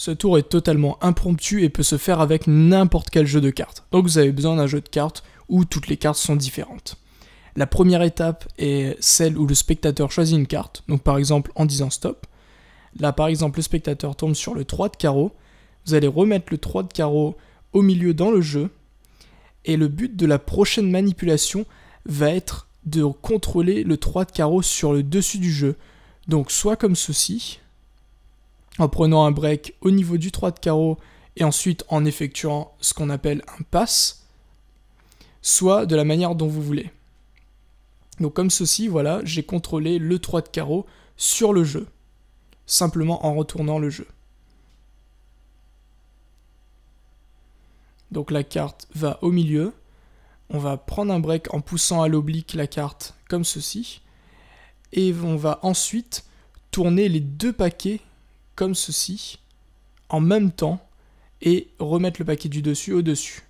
Ce tour est totalement impromptu et peut se faire avec n'importe quel jeu de cartes. Donc vous avez besoin d'un jeu de cartes où toutes les cartes sont différentes. La première étape est celle où le spectateur choisit une carte, donc par exemple en disant stop. Là par exemple le spectateur tombe sur le 3 de carreau, vous allez remettre le 3 de carreau au milieu dans le jeu, et le but de la prochaine manipulation va être de contrôler le 3 de carreau sur le dessus du jeu. Donc soit comme ceci, en prenant un break au niveau du 3 de carreau et ensuite en effectuant ce qu'on appelle un pass, soit de la manière dont vous voulez. Donc comme ceci, voilà, j'ai contrôlé le 3 de carreau sur le jeu, simplement en retournant le jeu. Donc la carte va au milieu, on va prendre un break en poussant à l'oblique la carte comme ceci, et on va ensuite tourner les deux paquets comme ceci, en même temps, et remettre le paquet du dessus au-dessus.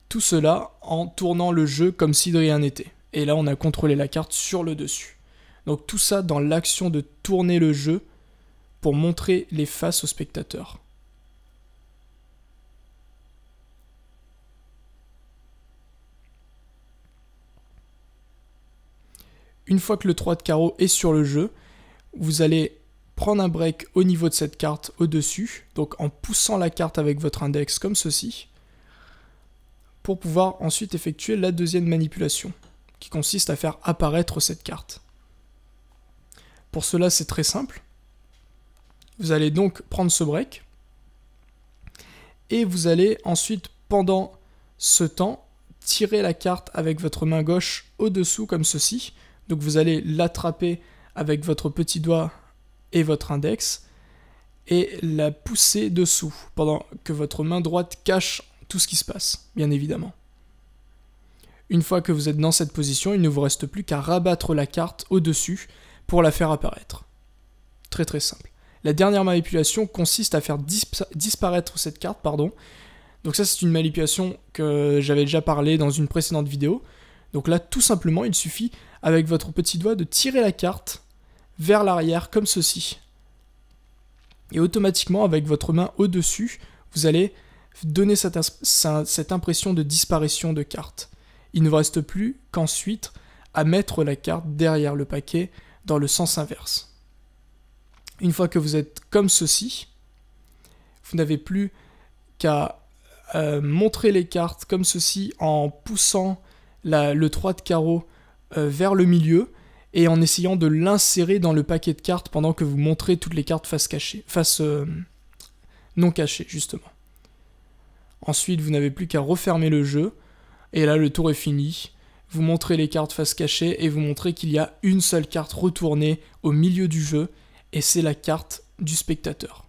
Tout cela en tournant le jeu comme si de rien n'était. Et là, on a contrôlé la carte sur le dessus. Donc tout ça dans l'action de tourner le jeu pour montrer les faces au spectateur. Une fois que le 3 de carreau est sur le jeu, vous allez prendre un break au niveau de cette carte au-dessus, donc en poussant la carte avec votre index comme ceci, pour pouvoir ensuite effectuer la deuxième manipulation, qui consiste à faire apparaître cette carte. Pour cela, c'est très simple. Vous allez donc prendre ce break, et vous allez ensuite, pendant ce temps, tirer la carte avec votre main gauche au-dessous comme ceci. Donc vous allez l'attraper avec votre petit doigt et votre index, et la pousser dessous, pendant que votre main droite cache tout ce qui se passe, bien évidemment. Une fois que vous êtes dans cette position, il ne vous reste plus qu'à rabattre la carte au-dessus pour la faire apparaître. Très très simple. La dernière manipulation consiste à faire disparaître cette carte, pardon. Donc ça c'est une manipulation que j'avais déjà parlé dans une précédente vidéo. Donc là tout simplement il suffit avec votre petit doigt de tirer la carte vers l'arrière comme ceci. Et automatiquement avec votre main au-dessus, vous allez donner cette impression de disparition de carte. Il ne vous reste plus qu'ensuite à mettre la carte derrière le paquet dans le sens inverse. Une fois que vous êtes comme ceci, vous n'avez plus qu'à montrer les cartes comme ceci en poussant le 3 de carreau vers le milieu et en essayant de l'insérer dans le paquet de cartes pendant que vous montrez toutes les cartes face non cachées justement. Ensuite, vous n'avez plus qu'à refermer le jeu et là le tour est fini. Vous montrez les cartes face cachée et vous montrez qu'il y a une seule carte retournée au milieu du jeu et c'est la carte du spectateur.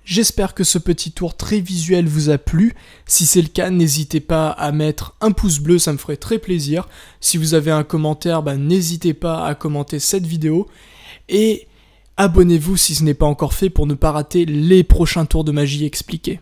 J'espère que ce petit tour très visuel vous a plu. Si c'est le cas, n'hésitez pas à mettre un pouce bleu, ça me ferait très plaisir. Si vous avez un commentaire, n'hésitez pas à commenter cette vidéo. Et abonnez-vous si ce n'est pas encore fait pour ne pas rater les prochains tours de magie expliqués.